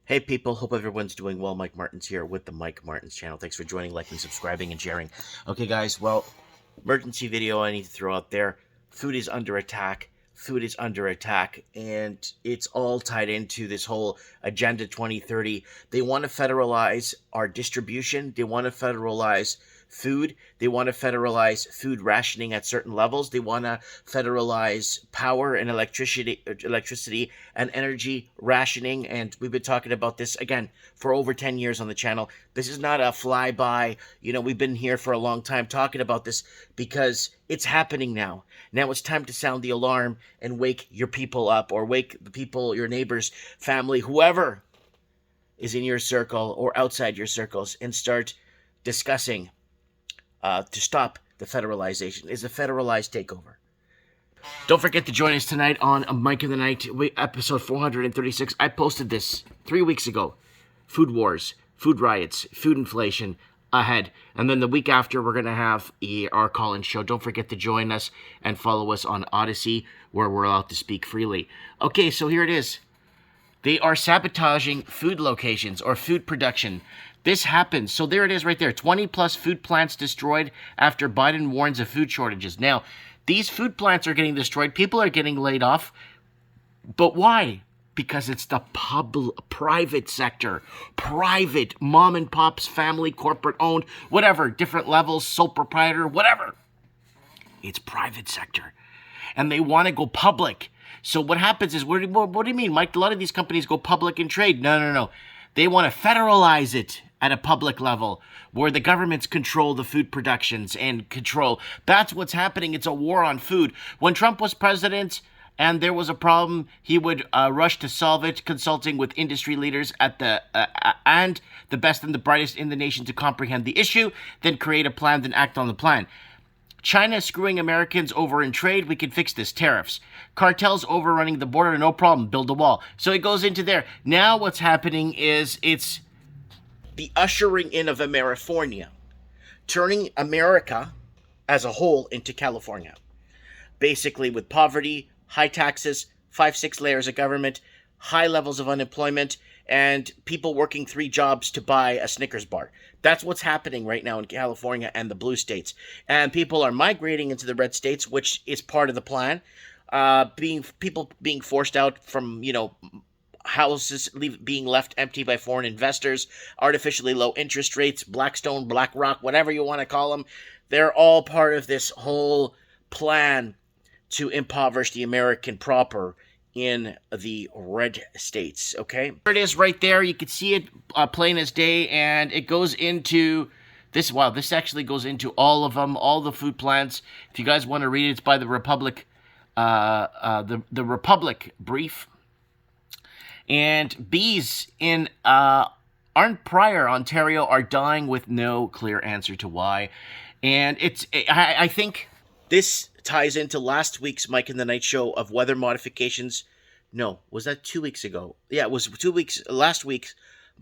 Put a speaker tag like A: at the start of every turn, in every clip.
A: Hey people, hope everyone's doing well. Mike Martins here with the Mike Martins channel. Thanks for joining, liking, subscribing, and sharing. Okay guys, well, emergency video I need to throw out there. Food is under attack. Food is under attack, and it's all tied into this whole Agenda 2030. They want to federalize our distribution. They want to federalize food. They want to federalize food rationing at certain levels. They want to federalize power and electricity and energy rationing. And we've been talking about this again for over 10 years on the channel. This is not a flyby. We've been here for a long time talking about this because it's happening now. Now it's time to sound the alarm and wake your people up, or wake the people, your neighbors, family, whoever is in your circle or outside your circles, and start discussing to stop the federalization. Is a federalized takeover. Don't forget to join us tonight on Mike of the Night, episode 436. I posted this 3 weeks ago. Food wars, food riots, food inflation ahead. And then the week after, we're going to have our call-in show. Don't forget to join us and follow us on Odyssey, where we're allowed to speak freely. Okay, so here it is. They are sabotaging food locations or food production. This happens. So there it is right there. 20 plus food plants destroyed after Biden warns of food shortages. Now, these food plants are getting destroyed. People are getting laid off. But why? Because it's the private sector. Private, mom and pops, family, corporate owned, whatever, different levels, sole proprietor, whatever. It's private sector. And they want to go public. So what happens is, what do you mean, Mike? A lot of these companies go public and trade. No. They want to federalize it at a public level where the governments control the food productions and control. That's what's happening. It's a war on food. When Trump was president and there was a problem, he would rush to solve it, consulting with industry leaders at and the best and the brightest in the nation to comprehend the issue, then create a plan, then act on the plan. China screwing Americans over in trade, we can fix this. Tariffs. Cartels overrunning the border, no problem, build a wall. So it goes into there. Now what's happening is it's the ushering in of Amerifornia, turning America as a whole into California. Basically with poverty, high taxes, 5-6 layers of government, high levels of unemployment, and people working 3 jobs to buy a Snickers bar. That's what's happening right now in California and the blue states. And people are migrating into the red states, which is part of the plan. People being forced out from, houses being left empty by foreign investors, artificially low interest rates, Blackstone, BlackRock, whatever you want to call them. They're all part of this whole plan to impoverish the American proper in the red states, okay? There it is right there. You can see it plain as day, and it goes into this. Wow, this actually goes into all of them, all the food plants. If you guys want to read it, it's by the Republic, the Republic Brief. And bees in Arnprior, Ontario, are dying with no clear answer to why. And I think this ties into last week's Mike in the Night show of weather modifications. No, was that 2 weeks ago? Yeah, it was 2 weeks. Last week's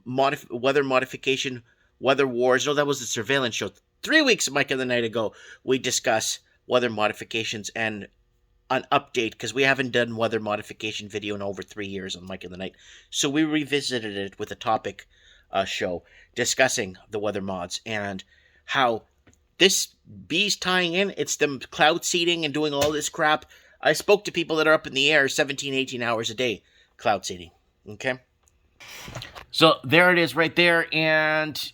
A: weather modification, weather wars. No, that was the surveillance show. 3 weeks, Mike in the Night ago, we discuss weather modifications and an update, because we haven't done weather modification video in over 3 years on Mike in the Night. So we revisited it with a topic show discussing the weather mods and how this bees tying in. It's them cloud seeding and doing all this crap. I spoke to people that are up in the air 17, 18 hours a day cloud seeding. Okay? So there it is right there. And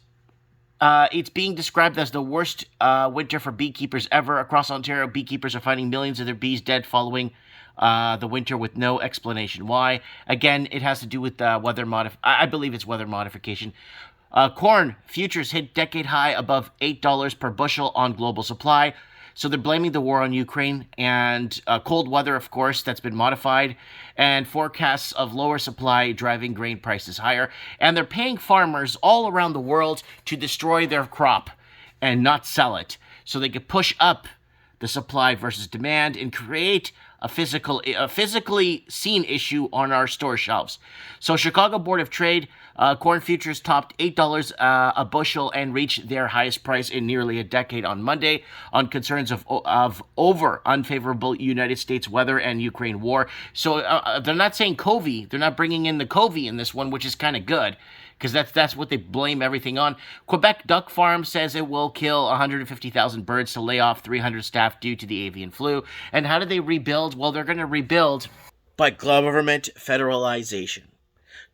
A: it's being described as the worst winter for beekeepers ever. Across Ontario, beekeepers are finding millions of their bees dead following the winter with no explanation why. Again, it has to do with weather I believe it's weather modification. Corn futures hit decade high above $8 per bushel on global supply. So they're blaming the war on Ukraine and cold weather, of course, that's been modified, and forecasts of lower supply driving grain prices higher. And they're paying farmers all around the world to destroy their crop and not sell it, so they could push up the supply versus demand and create a physically seen issue on our store shelves. So Chicago Board of Trade, corn futures topped $8 a bushel and reached their highest price in nearly a decade on Monday on concerns of over unfavorable United States weather and Ukraine war. So they're not saying COVID. They're not bringing in the COVID in this one, which is kind of good, because that's what they blame everything on. Quebec Duck Farm says it will kill 150,000 birds to lay off 300 staff due to the avian flu. And how do they rebuild? Well, they're going to rebuild by government federalization.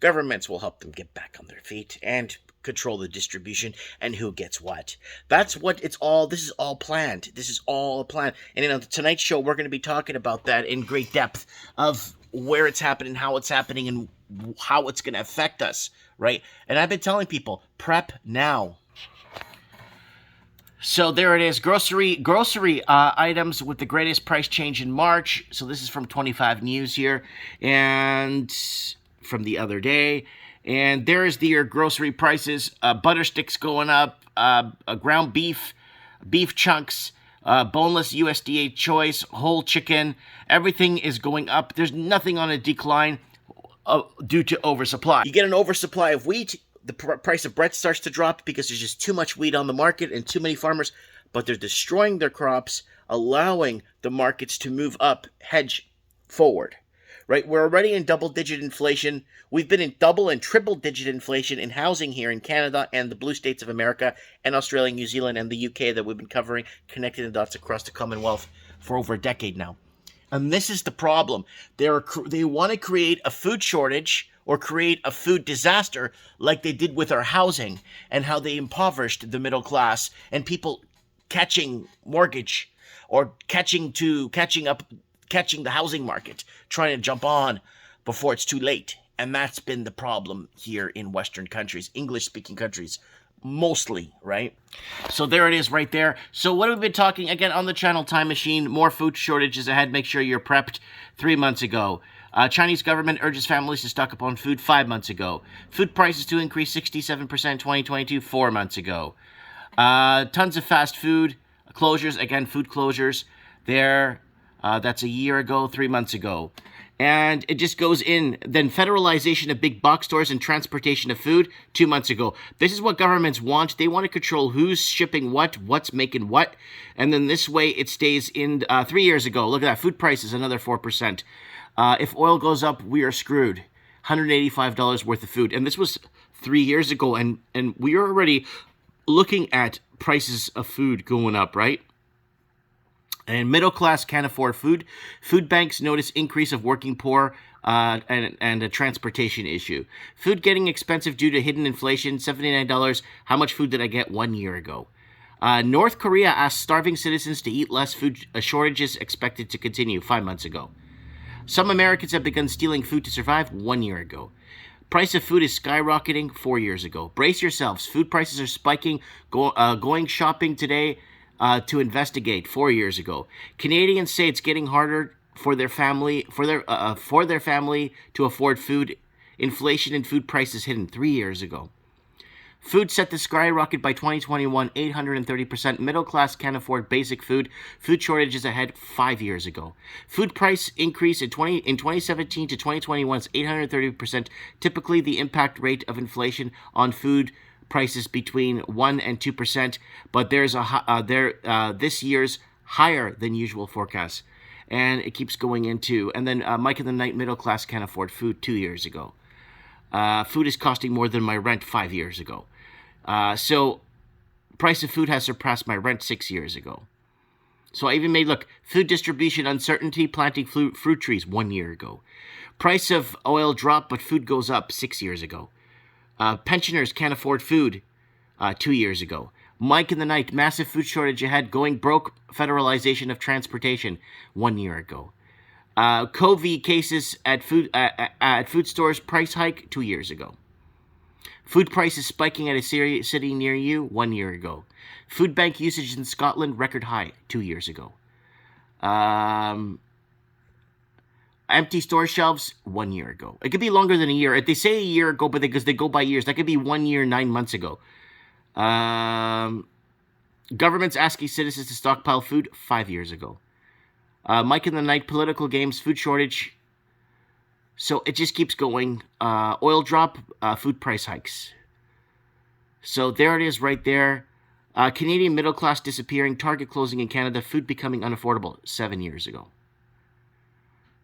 A: Governments will help them get back on their feet and control the distribution and who gets what. That's what it's all. This is all planned. This is all a plan. And in the Tonight Show, we're going to be talking about that in great depth of where it's happening, how it's happening, and how it's going to affect us, right? And I've been telling people, prep now. So there it is, grocery items with the greatest price change in March. So this is from 25 News here, and from the other day. And there's your grocery prices. Butter sticks going up, ground beef chunks, boneless USDA choice, whole chicken. Everything is going up. There's nothing on a decline due to oversupply. You get an oversupply of wheat, the price of bread starts to drop because there's just too much wheat on the market and too many farmers, but they're destroying their crops, allowing the markets to move up, hedge forward. Right, we're already in double-digit inflation. We've been in double and triple-digit inflation in housing here in Canada and the blue states of America and Australia, New Zealand, and the UK that we've been covering, connecting the dots across the Commonwealth for over a decade now. And this is the problem. They want to create a food shortage or create a food disaster like they did with our housing and how they impoverished the middle class and people catching mortgage or catching the housing market, trying to jump on before it's too late. And that's been the problem here in Western countries, English-speaking countries, mostly, right? So there it is right there. So what have we been talking, again, on the channel Time Machine, more food shortages ahead, make sure you're prepped 3 months ago. Chinese government urges families to stock up on food 5 months ago. Food prices to increase 67% 2022, 4 months ago. Tons of fast food closures, again, food closures there. That's a year ago, 3 months ago. And it just goes in. Then federalization of big box stores and transportation of food 2 months ago. This is what governments want. They want to control who's shipping what's making what. And then this way it stays in 3 years ago. Look at that. Food prices, another 4%. If oil goes up, we are screwed. $185 worth of food. And this was 3 years ago. And we are already looking at prices of food going up, right? And middle class can't afford food. Food banks notice increase of working poor and a transportation issue. Food getting expensive due to hidden inflation, $79. How much food did I get 1 year ago? North Korea asked starving citizens to eat less food. Shortages expected to continue 5 months ago. Some Americans have begun stealing food to survive 1 year ago. Price of food is skyrocketing 4 years ago. Brace yourselves. Food prices are spiking. Going shopping today to investigate 4 years ago. Canadians say it's getting harder for their family to afford food. Inflation and food prices hidden 3 years ago. Food set to skyrocket by 2021, 830%. Middle class can't afford basic food. Food shortages ahead 5 years ago. Food price increase in 2017 to 2021 is 830%. Typically, the impact rate of inflation on food prices between 1% and 2%, but there's this year's higher than usual forecast, and it keeps going into. And then Mike in the Night, middle class can't afford food 2 years ago. Food is costing more than my rent 5 years ago. So price of food has surpassed my rent 6 years ago. So I even made, look, food distribution uncertainty, planting fruit trees 1 year ago. Price of oil dropped, but food goes up 6 years ago. Pensioners can't afford food 2 years ago. Mike in the Night, massive food shortage ahead, going broke, federalization of transportation 1 year ago. COVID cases at food stores, price hike 2 years ago. Food prices spiking at a city near you 1 year ago. Food bank usage in Scotland, record high 2 years ago. Empty store shelves 1 year ago. It could be longer than a year. They say a year ago, but because they go by years, that could be 1 year, 9 months ago. Governments asking citizens to stockpile food 5 years ago. Mike in the Night, political games, food shortage. So it just keeps going. Oil drop, food price hikes. So there it is right there. Canadian middle class disappearing, Target closing in Canada, food becoming unaffordable 7 years ago.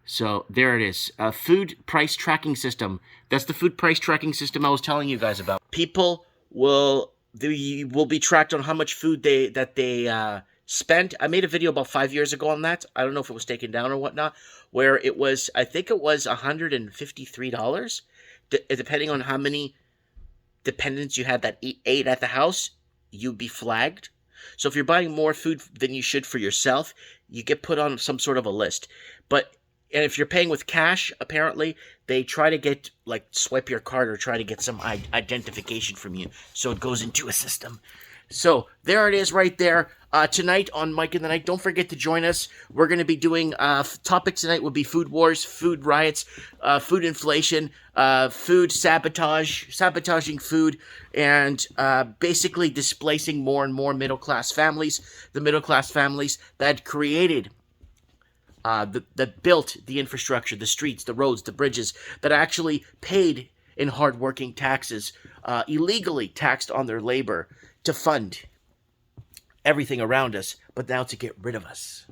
A: So there it is. Food price tracking system. That's the food price tracking system I was telling you guys about. People will be tracked on how much food they spent. I made a video about 5 years ago on that. I don't know if it was taken down or whatnot, where it was, I think it was $153, depending on how many dependents you had that ate at the house, you'd be flagged. So if you're buying more food than you should for yourself, you get put on some sort of a list. And if you're paying with cash, apparently, they try to get, like, swipe your card or try to get some identification from you. So it goes into a system. So there it is right there. Tonight on Mike in the Night, don't forget to join us. We're going to be doing, topics tonight will be food wars, food riots, food inflation, food sabotage, sabotaging food, and basically displacing more and more middle-class families, the middle-class families that created that built the infrastructure, the streets, the roads, the bridges, that actually paid in hard-working taxes, illegally taxed on their labor to fund everything around us, but now to get rid of us.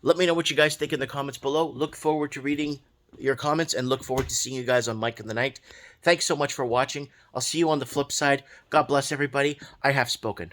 A: Let me know what you guys think in the comments below. Look forward to reading your comments and look forward to seeing you guys on Mike in the Night. Thanks so much for watching. I'll see you on the flip side. God bless everybody. I have spoken.